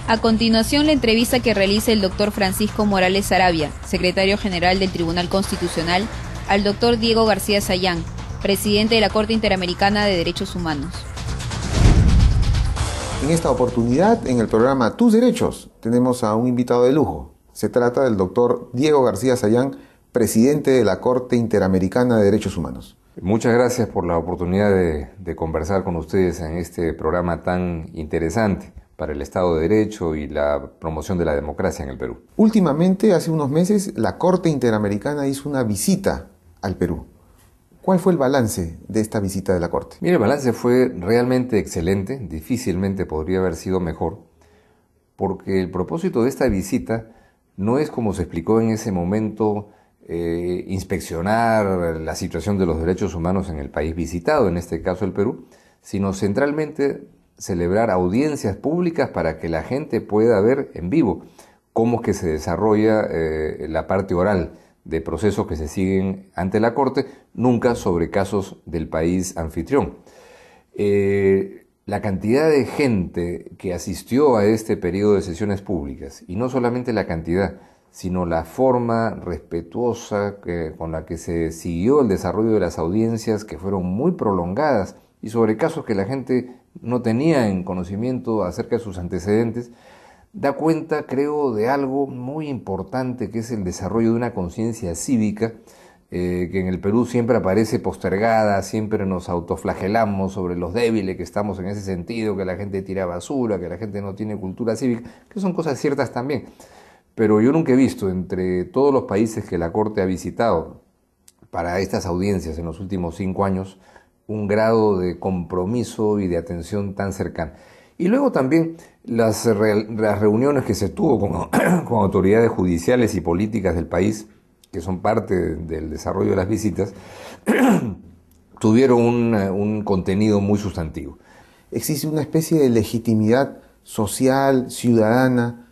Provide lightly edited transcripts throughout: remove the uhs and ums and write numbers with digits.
A continuación, la entrevista que realiza el doctor Francisco Morales Saravia, secretario general del Tribunal Constitucional, al doctor Diego García Sayán, presidente de la Corte Interamericana de Derechos Humanos. En esta oportunidad, en el programa Tus Derechos, tenemos a un invitado de lujo. Se trata del doctor Diego García Sayán, presidente de la Corte Interamericana de Derechos Humanos. Muchas gracias por la oportunidad de conversar con ustedes en este programa tan interesante para el Estado de Derecho y la promoción de la democracia en el Perú. Últimamente, hace unos meses, la Corte Interamericana hizo una visita al Perú. ¿Cuál fue el balance de esta visita de la Corte? Mire, el balance fue realmente excelente, difícilmente podría haber sido mejor, porque el propósito de esta visita no es, como se explicó en ese momento, inspeccionar la situación de los derechos humanos en el país visitado, en este caso el Perú, sino centralmente celebrar audiencias públicas para que la gente pueda ver en vivo cómo es que se desarrolla la parte oral de procesos que se siguen ante la Corte, nunca sobre casos del país anfitrión. La cantidad de gente que asistió a este periodo de sesiones públicas, y no solamente la cantidad, sino la forma respetuosa con la que se siguió el desarrollo de las audiencias, que fueron muy prolongadas, y sobre casos que la gente no tenía en conocimiento acerca de sus antecedentes, da cuenta, creo, de algo muy importante, que es el desarrollo de una conciencia cívica, que en el Perú siempre aparece postergada, siempre nos autoflagelamos sobre los débiles que estamos en ese sentido, que la gente tira basura, que la gente no tiene cultura cívica, que son cosas ciertas también. Pero yo nunca he visto entre todos los países que la Corte ha visitado para estas audiencias en los últimos 5 años, un grado de compromiso y de atención tan cercana. Y luego también las reuniones que se tuvo con autoridades judiciales y políticas del país, que son parte del desarrollo de las visitas, tuvieron un contenido muy sustantivo. ¿Existe una especie de legitimidad social, ciudadana,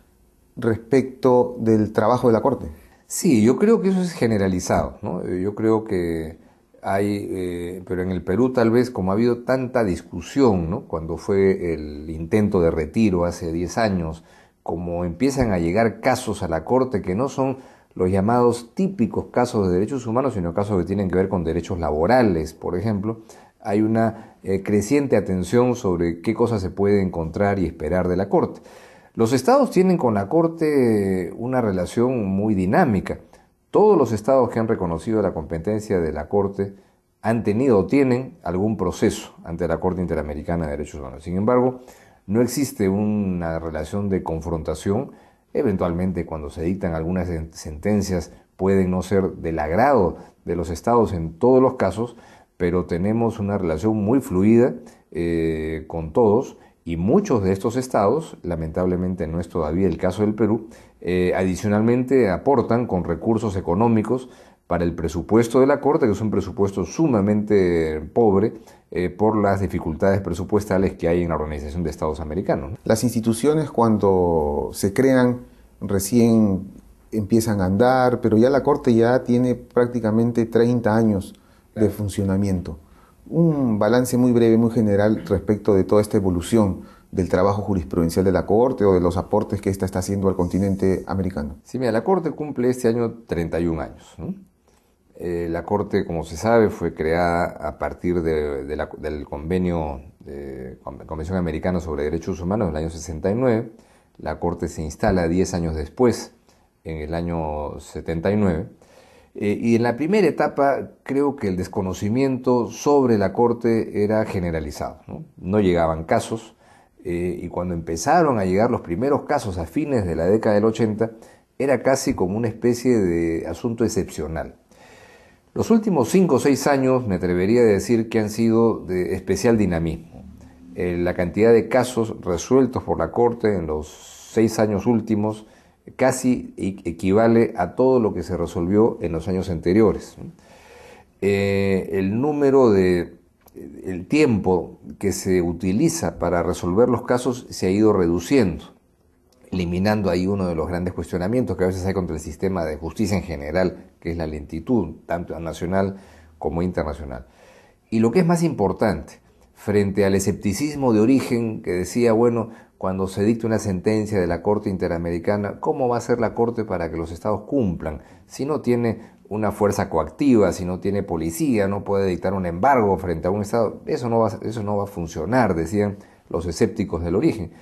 respecto del trabajo de la Corte? Sí, yo creo que eso es generalizado, ¿no? Yo creo que hay, pero en el Perú tal vez, como ha habido tanta discusión, ¿no? Cuando fue el intento de retiro hace 10 años, como empiezan a llegar casos a la Corte que no son los llamados típicos casos de derechos humanos, sino casos que tienen que ver con derechos laborales, por ejemplo, hay una creciente atención sobre qué cosas se puede encontrar y esperar de la Corte. Los estados tienen con la Corte una relación muy dinámica. Todos los estados que han reconocido la competencia de la Corte han tenido o tienen algún proceso ante la Corte Interamericana de Derechos Humanos. Sin embargo, no existe una relación de confrontación. Eventualmente, cuando se dictan algunas sentencias, pueden no ser del agrado de los estados en todos los casos, pero tenemos una relación muy fluida con todos. Y muchos de estos estados, lamentablemente no es todavía el caso del Perú, adicionalmente aportan con recursos económicos para el presupuesto de la Corte, que es un presupuesto sumamente pobre por las dificultades presupuestales que hay en la Organización de Estados Americanos, ¿no? Las instituciones, cuando se crean, recién empiezan a andar, pero ya la Corte ya tiene prácticamente 30 años de funcionamiento. Un balance muy breve, muy general respecto de toda esta evolución del trabajo jurisprudencial de la Corte o de los aportes que ésta está haciendo al continente americano. Sí, mira, la Corte cumple este año 31 años, ¿no? La Corte, como se sabe, fue creada a partir del Convención Americana sobre Derechos Humanos del año 69. La Corte se instala 10 años después, en el año 79. Y en la primera etapa creo que el desconocimiento sobre la Corte era generalizado, ¿no? No llegaban casos, y cuando empezaron a llegar los primeros casos a fines de la década del 80, era casi como una especie de asunto excepcional. Los últimos 5 o 6 años me atrevería a decir que han sido de especial dinamismo. La cantidad de casos resueltos por la Corte en los 6 años últimos casi equivale a todo lo que se resolvió en los años anteriores. El tiempo que se utiliza para resolver los casos se ha ido reduciendo, eliminando ahí uno de los grandes cuestionamientos que a veces hay contra el sistema de justicia en general, que es la lentitud, tanto nacional como internacional. Y lo que es más importante, frente al escepticismo de origen que decía, bueno, cuando se dicte una sentencia de la Corte Interamericana, ¿cómo va a ser la Corte para que los estados cumplan? Si no tiene una fuerza coactiva, si no tiene policía, no puede dictar un embargo frente a un estado, eso no va a funcionar, decían los escépticos del origen.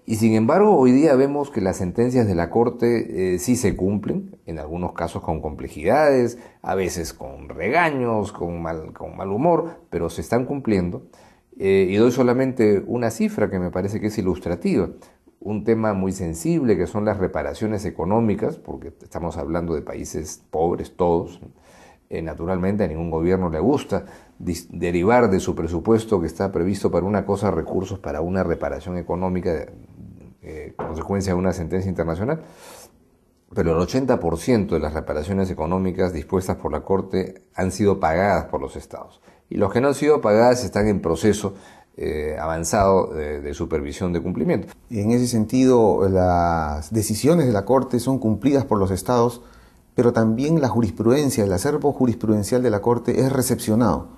Y sin embargo, hoy día vemos que las sentencias de la Corte sí se cumplen, en algunos casos con complejidades, a veces con regaños, con mal humor, pero se están cumpliendo. Y doy solamente una cifra que me parece que es ilustrativa. Un tema muy sensible que son las reparaciones económicas, porque estamos hablando de países pobres todos. Naturalmente a ningún gobierno le gusta derivar de su presupuesto que está previsto para una cosa recursos para una reparación económica consecuencia de una sentencia internacional. Pero el 80% de las reparaciones económicas dispuestas por la Corte han sido pagadas por los estados. Y los que no han sido pagadas están en proceso avanzado de supervisión de cumplimiento. En ese sentido, las decisiones de la Corte son cumplidas por los estados, pero también la jurisprudencia, el acervo jurisprudencial de la Corte es recepcionado.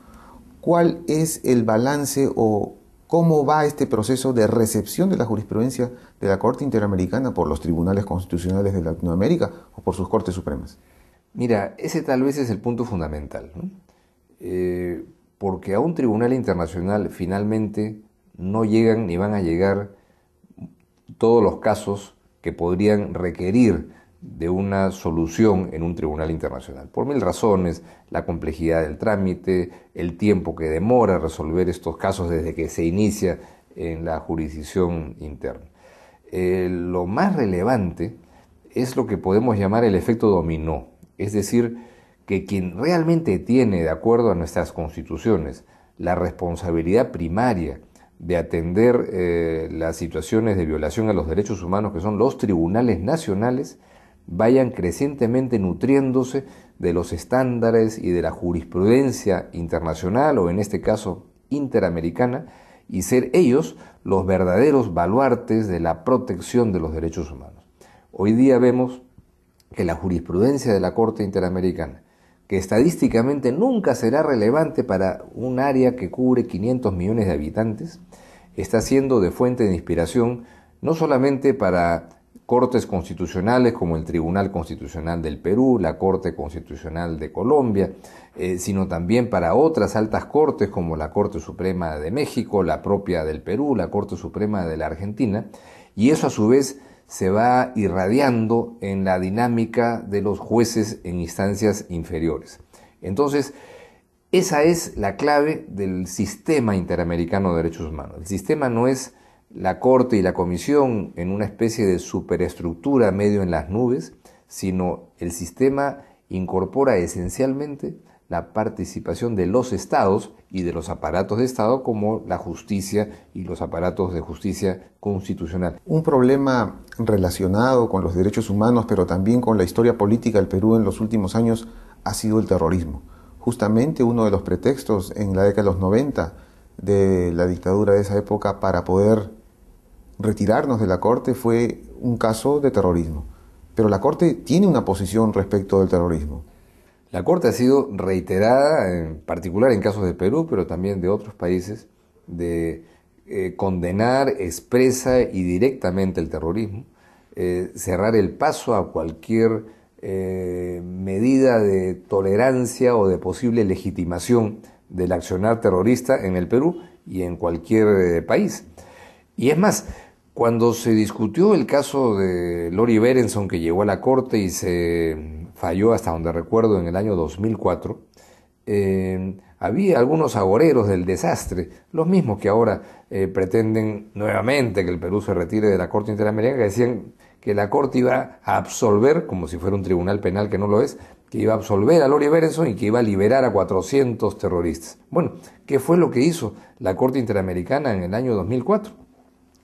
¿Cuál es el balance o cómo va este proceso de recepción de la jurisprudencia de la Corte Interamericana por los tribunales constitucionales de Latinoamérica o por sus Cortes Supremas? Mira, ese tal vez es el punto fundamental, ¿no? Porque a un tribunal internacional finalmente no llegan ni van a llegar todos los casos que podrían requerir de una solución en un tribunal internacional. Por mil razones, la complejidad del trámite, el tiempo que demora resolver estos casos desde que se inicia en la jurisdicción interna. Lo más relevante es lo que podemos llamar el efecto dominó, es decir, que quien realmente tiene, de acuerdo a nuestras constituciones, la responsabilidad primaria de atender las situaciones de violación a los derechos humanos, que son los tribunales nacionales, vayan crecientemente nutriéndose de los estándares y de la jurisprudencia internacional, o en este caso interamericana, y ser ellos los verdaderos baluartes de la protección de los derechos humanos. Hoy día vemos que la jurisprudencia de la Corte Interamericana, que estadísticamente nunca será relevante para un área que cubre 500 millones de habitantes, está siendo de fuente de inspiración no solamente para cortes constitucionales como el Tribunal Constitucional del Perú, la Corte Constitucional de Colombia, sino también para otras altas cortes como la Corte Suprema de México, la propia del Perú, la Corte Suprema de la Argentina, y eso a su vez se va irradiando en la dinámica de los jueces en instancias inferiores. Entonces, esa es la clave del sistema interamericano de derechos humanos. El sistema no es la Corte y la Comisión en una especie de superestructura medio en las nubes, sino el sistema incorpora esencialmente la participación de los estados y de los aparatos de Estado como la justicia y los aparatos de justicia constitucional. Un problema relacionado con los derechos humanos, pero también con la historia política del Perú en los últimos años, ha sido el terrorismo. Justamente uno de los pretextos en la década de los 90 de la dictadura de esa época para poder retirarnos de la Corte fue un caso de terrorismo. Pero la Corte tiene una posición respecto del terrorismo. La Corte ha sido reiterada, en particular en casos de Perú, pero también de otros países, de condenar expresa y directamente el terrorismo, cerrar el paso a cualquier medida de tolerancia o de posible legitimación del accionar terrorista en el Perú y en cualquier país. Y es más, cuando se discutió el caso de Lori Berenson, que llegó a la Corte y se falló hasta donde recuerdo en el año 2004, había algunos agoreros del desastre, los mismos que ahora pretenden nuevamente que el Perú se retire de la Corte Interamericana, que decían que la Corte iba a absolver, como si fuera un tribunal penal que no lo es, que iba a absolver a Lori Berenson y que iba a liberar a 400 terroristas. Bueno, ¿qué fue lo que hizo la Corte Interamericana en el año 2004?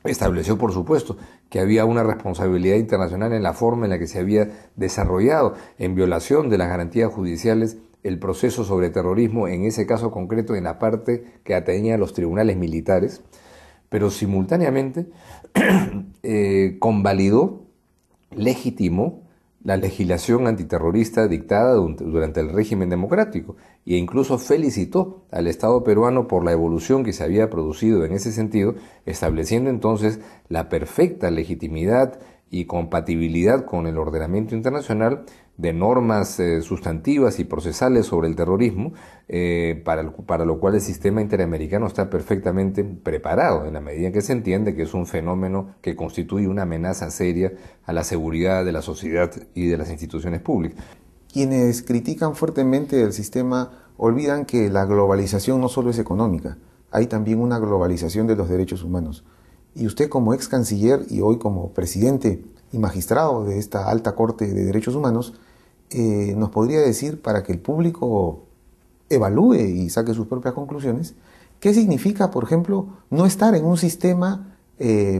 Estableció, por supuesto, que había una responsabilidad internacional en la forma en la que se había desarrollado, en violación de las garantías judiciales, el proceso sobre terrorismo, en ese caso concreto en la parte que atañía a los tribunales militares, pero simultáneamente convalidó, legitimó la legislación antiterrorista dictada durante el régimen democrático e incluso felicitó al Estado peruano por la evolución que se había producido en ese sentido, estableciendo entonces la perfecta legitimidad y compatibilidad con el ordenamiento internacional de normas sustantivas y procesales sobre el terrorismo, para lo cual el sistema interamericano está perfectamente preparado, en la medida en que se entiende que es un fenómeno que constituye una amenaza seria a la seguridad de la sociedad y de las instituciones públicas. Quienes critican fuertemente el sistema olvidan que la globalización no solo es económica, hay también una globalización de los derechos humanos. Y usted, como ex canciller y hoy como presidente y magistrado de esta alta corte de derechos humanos, nos podría decir, para que el público evalúe y saque sus propias conclusiones, qué significa, por ejemplo, no estar en un sistema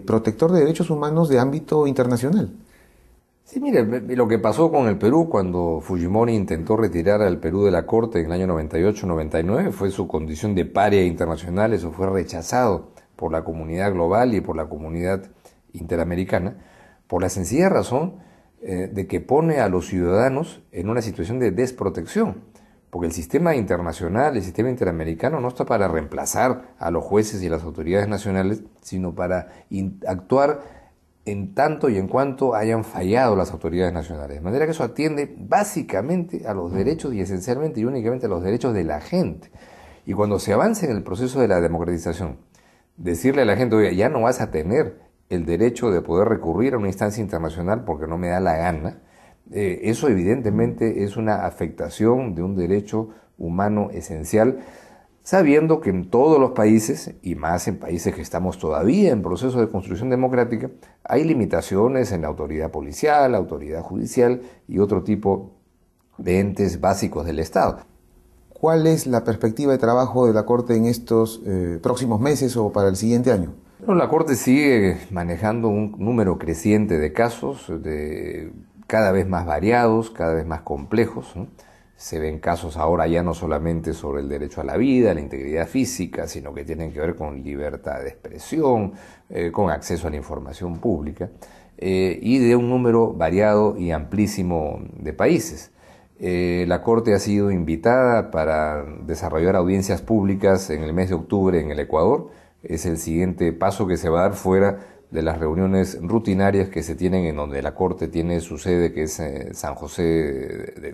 protector de derechos humanos de ámbito internacional. Sí, mire, lo que pasó con el Perú cuando Fujimori intentó retirar al Perú de la Corte en el año 98-99 fue su condición de paria internacional. Eso fue rechazado por la comunidad global y por la comunidad interamericana, por la sencilla razón de que pone a los ciudadanos en una situación de desprotección, porque el sistema internacional, el sistema interamericano no está para reemplazar a los jueces y las autoridades nacionales, sino para actuar en tanto y en cuanto hayan fallado las autoridades nacionales. De manera que eso atiende básicamente a los derechos y esencialmente y únicamente a los derechos de la gente. Y cuando se avance en el proceso de la democratización, decirle a la gente, oye, ya no vas a tener el derecho de poder recurrir a una instancia internacional porque no me da la gana, eso evidentemente es una afectación de un derecho humano esencial, sabiendo que en todos los países, y más en países que estamos todavía en proceso de construcción democrática, hay limitaciones en la autoridad policial, la autoridad judicial y otro tipo de entes básicos del Estado. ¿Cuál es la perspectiva de trabajo de la Corte en estos próximos meses o para el siguiente año? Bueno, la Corte sigue manejando un número creciente de casos, cada vez más variados, cada vez más complejos, ¿no? Se ven casos ahora ya no solamente sobre el derecho a la vida, la integridad física, sino que tienen que ver con libertad de expresión, con acceso a la información pública, y de un número variado y amplísimo de países. La Corte ha sido invitada para desarrollar audiencias públicas en el mes de octubre en el Ecuador. Es el siguiente paso que se va a dar fuera de las reuniones rutinarias que se tienen en donde la Corte tiene su sede, que es San José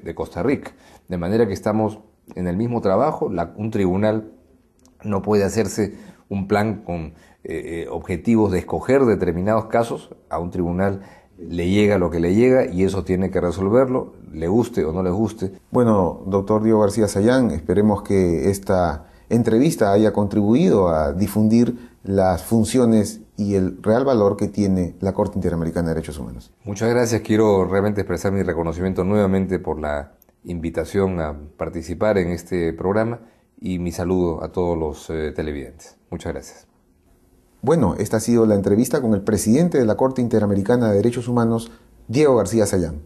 de Costa Rica. De manera que estamos en el mismo trabajo. Un tribunal no puede hacerse un plan con objetivos de escoger determinados casos. A un tribunal le llega lo que le llega y eso tiene que resolverlo, le guste o no le guste. Bueno, doctor Diego García Sayán, esperemos que esta entrevista haya contribuido a difundir las funciones y el real valor que tiene la Corte Interamericana de Derechos Humanos. Muchas gracias. Quiero realmente expresar mi reconocimiento nuevamente por la invitación a participar en este programa y mi saludo a todos los televidentes. Muchas gracias. Bueno, esta ha sido la entrevista con el presidente de la Corte Interamericana de Derechos Humanos, Diego García Sayán.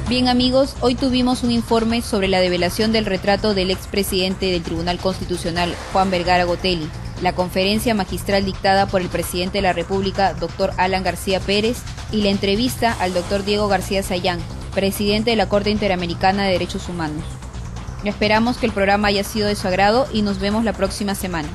Bien amigos, hoy tuvimos un informe sobre la develación del retrato del expresidente del Tribunal Constitucional, Juan Vergara Gotelli, la conferencia magistral dictada por el presidente de la República, Dr. Alan García Pérez, y la entrevista al Dr. Diego García Sayán, presidente de la Corte Interamericana de Derechos Humanos. Esperamos que el programa haya sido de su agrado y nos vemos la próxima semana.